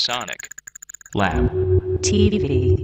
Sonic. Lab. TV.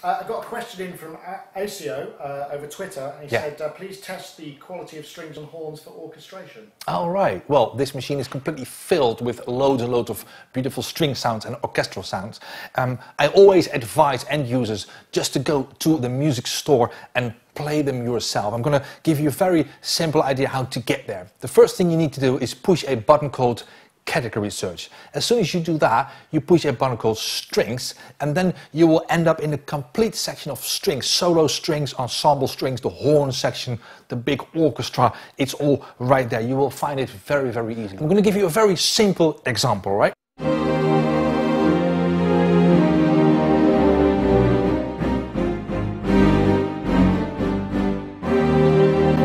I got a question in from ACO over Twitter, and he said, please test the quality of strings and horns for orchestration. All right. Well, this machine is completely filled with loads and loads of beautiful string sounds and orchestral sounds. I always advise end users just to go to the music store and play them yourself. I'm going to give you a very simple idea how to get there. The first thing you need to do is push a button called category search. As soon as you do that, you push a button called strings, and then you will end up in a complete section of strings, solo strings, ensemble strings, the horn section, the big orchestra. It's all right there. You will find it very, very easily. I'm going to give you a very simple example, right?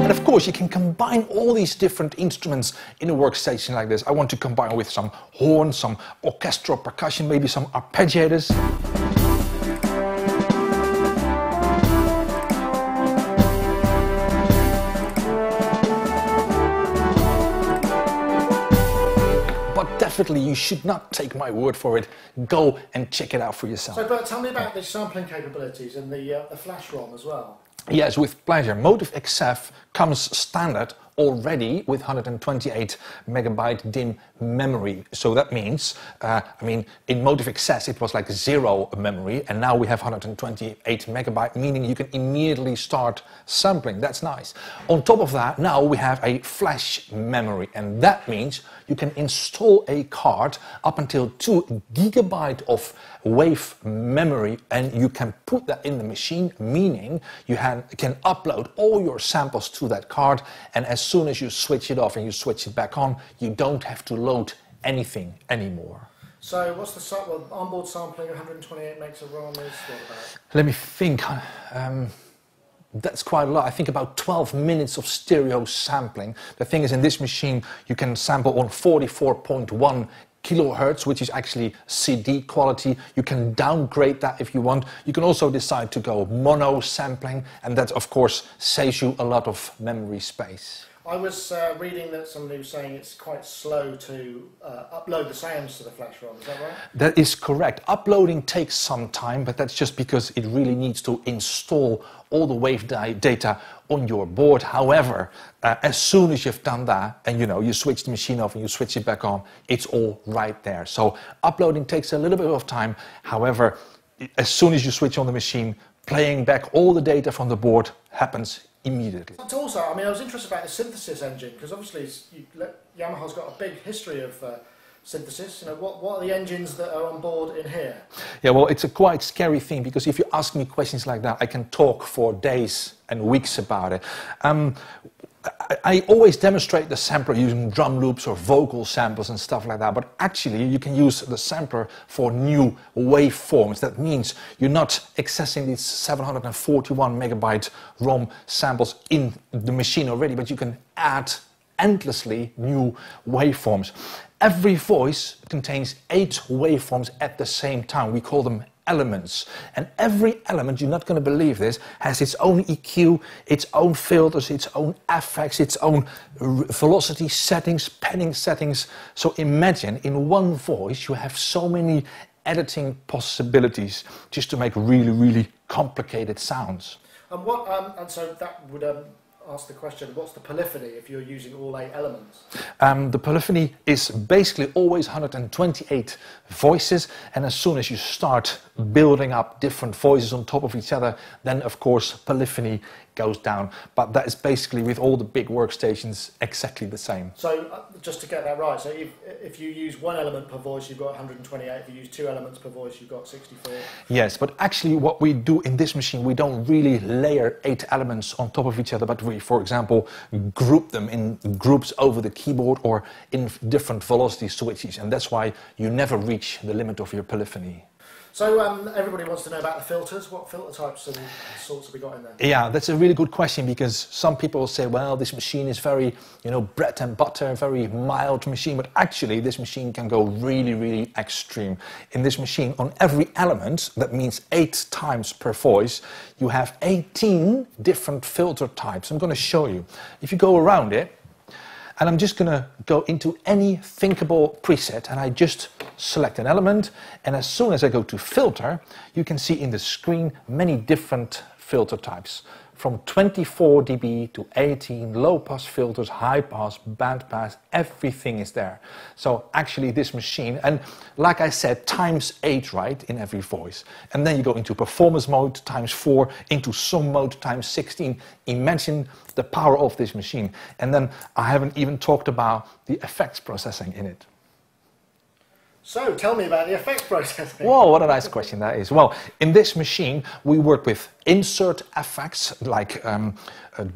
Of course, you can combine all these different instruments in a workstation like this. I want to combine with some horns, some orchestral percussion, maybe some arpeggiators. But definitely you should not take my word for it. Go and check it out for yourself. So, Bert, tell me about the sampling capabilities and the flash ROM as well. Yes, with pleasure. Motif XF comes standard already with 128 megabyte DIMM memory. So that means, in Motif XS it was like 0 memory, and now we have 128 megabyte, meaning you can immediately start sampling. That's nice. On top of that, now we have a flash memory, and that means you can install a card up until 2 gigabyte of wave memory, and you can put that in the machine, meaning you can upload all your samples to that card, and as soon as you switch it off and you switch it back on, you don't have to load anything anymore. So what's the onboard sampling? 128 megs of ROM is what about? Let me think. That's quite a lot. I think about 12 minutes of stereo sampling. The thing is, in this machine you can sample on 44.1 kilohertz, which is actually CD quality. You can downgrade that if you want. You can also decide to go mono sampling, and that of course saves you a lot of memory space. I was reading that somebody was saying it's quite slow to upload the sounds to the flash ROM, is that right? That is correct. Uploading takes some time, but that's just because it really needs to install all the wave data on your board. However, as soon as you've done that and you switch the machine off and you switch it back on, it's all right there. So uploading takes a little bit of time. However, as soon as you switch on the machine, playing back all the data from the board happens immediately. But also, I was interested about the synthesis engine, because obviously Yamaha's got a big history of synthesis. What are the engines that are on board in here? Yeah, well, it's a quite scary thing, because if you ask me questions like that, I can talk for days and weeks about it. I always demonstrate the sampler using drum loops or vocal samples and stuff like that, but actually you can use the sampler for new waveforms. That means you're not accessing these 741 megabyte ROM samples in the machine already, but you can add endlessly new waveforms. Every voice contains 8 waveforms at the same time. We call them elements, and every element, you're not going to believe this, has its own EQ, its own filters, its own effects, its own velocity settings, panning settings. So imagine in one voice you have so many editing possibilities just to make really, really complicated sounds. And so that would ask the question, what's the polyphony if you're using all 8 elements? The polyphony is basically always 128 voices, and as soon as you start building up different voices on top of each other, then of course polyphony goes down. But that is basically with all the big workstations exactly the same. So just to get that right, so if you use 1 element per voice, you've got 128. If you use 2 elements per voice, you've got 64. Yes, but actually what we do in this machine, we don't really layer 8 elements on top of each other, but we, for example, group them in groups over the keyboard or in different velocity switches, and that's why you never reach the limit of your polyphony. So everybody wants to know about the filters. What filter types and sorts have we got in there? Yeah, that's a really good question, because some people say, well, this machine is very, bread and butter, very mild machine, but actually this machine can go really, really extreme. In this machine, on every element, that means 8 times per voice, you have 18 different filter types. I'm going to show you. If you go around it, And I'm just gonna go into any thinkable preset, and I just select an element, and as soon as I go to filter, you can see in the screen many different filter types. From 24 dB to 18, low pass filters, high pass, band pass, everything is there. So actually this machine, and like I said, times 8, right, in every voice. And then you go into performance mode times 4, into song mode times 16. Imagine the power of this machine. And then I haven't even talked about the effects processing in it. So, tell me about the effects processing. Whoa, what a nice question that is. Well, in this machine, we work with insert effects, like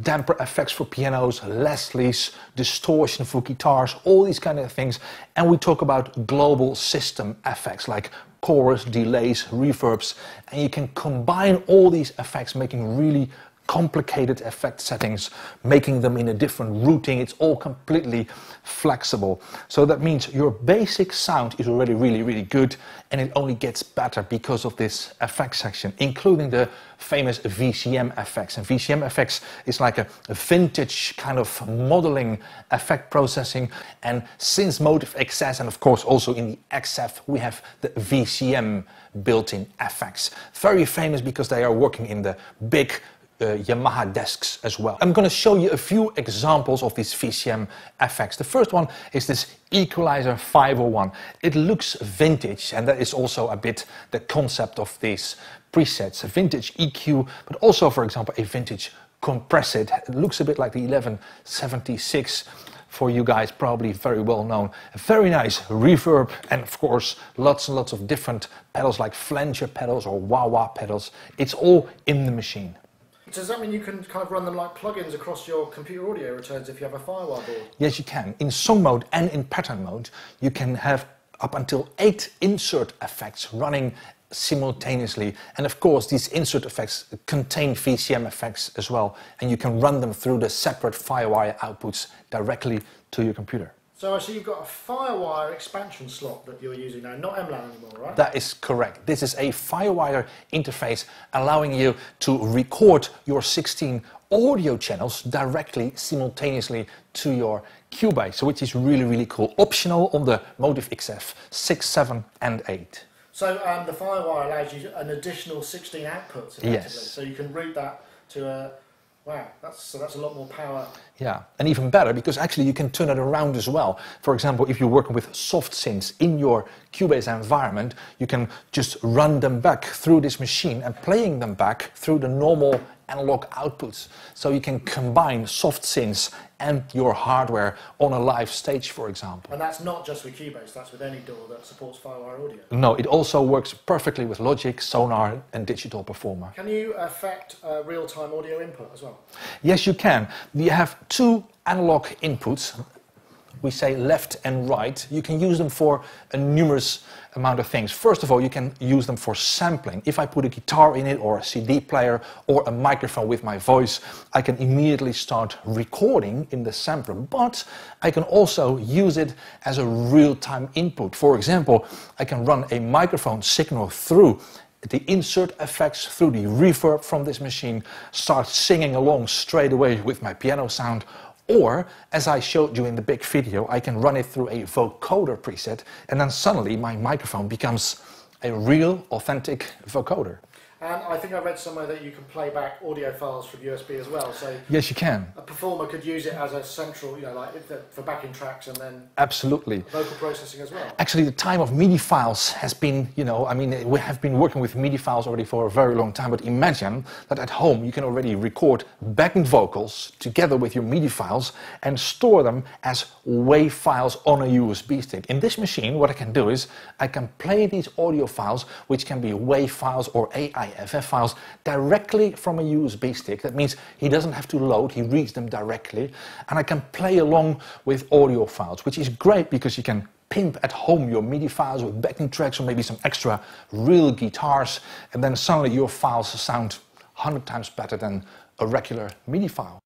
damper effects for pianos, Leslie's, distortion for guitars, all these kind of things. And we talk about global system effects, like chorus, delays, reverbs. And you can combine all these effects, making really complicated effect settings, making them in a different routing. It's all completely flexible. So that means your basic sound is already really good, and it only gets better because of this effect section, including the famous VCM effects. And VCM effects is like a vintage kind of modeling effect processing. And since Motif XS, and of course also in the XF, we have the VCM built-in effects. Very famous because they are working in the big Yamaha desks as well. I'm going to show you a few examples of these VCM effects. The first one is this Equalizer 501. It looks vintage, and that is also a bit the concept of these presets. A vintage EQ, but also, for example, a vintage compressor. It looks a bit like the 1176. For you guys, probably very well known. A very nice reverb, and of course lots and lots of different pedals like flanger pedals or wah-wah pedals. It's all in the machine. Does that mean you can kind of run them like plugins across your computer audio returns if you have a Firewire board? Yes, you can. In song mode and in pattern mode, you can have up until 8 insert effects running simultaneously. And of course, these insert effects contain VCM effects as well, and you can run them through the separate Firewire outputs directly to your computer. So I see you've got a Firewire expansion slot that you're using now, not MLAN anymore, right? That is correct. This is a Firewire interface allowing you to record your 16 audio channels directly, simultaneously to your Cubase, which is really cool. Optional on the Motif XF 6, 7 and 8. So the Firewire allows you an additional 16 outputs, effectively. Yes. So you can route that to a... Wow, that's a lot more power. Yeah, and even better, because actually you can turn it around as well. For example, if you're working with soft synths in your Cubase environment, you can just run them back through this machine and playing them back through the normal analog outputs. So you can combine soft synths and your hardware on a live stage, for example. And that's not just with Cubase, that's with any DAW that supports Firewire audio. No, it also works perfectly with Logic, Sonar and Digital Performer. Can you affect real-time audio input as well? Yes, you can. You have 2 analog inputs. We say left and right. You can use them for a numerous amount of things. First of all, you can use them for sampling. If I put a guitar in it, or a CD player, or a microphone with my voice, I can immediately start recording in the sampler. But I can also use it as a real-time input. For example, I can run a microphone signal through the insert effects, through the reverb from this machine, start singing along straight away with my piano sound. Or, as I showed you in the big video, I can run it through a vocoder preset, and then suddenly my microphone becomes a real, authentic vocoder. And I think I read somewhere that you can play back audio files from USB as well. So yes, you can. A performer could use it as a central, like for backing tracks and then absolutely vocal processing as well. Actually, the time of MIDI files has been, we have been working with MIDI files already for a very long time. But imagine that at home you can already record backing vocals together with your MIDI files and store them as WAV files on a USB stick. In this machine, what I can do is I can play these audio files, which can be WAV files or AIFF files, directly from a USB stick. That means he doesn't have to load, he reads them directly, and I can play along with audio files, which is great because you can pimp at home your MIDI files with backing tracks or maybe some extra real guitars, and then suddenly your files sound 100 times better than a regular MIDI file.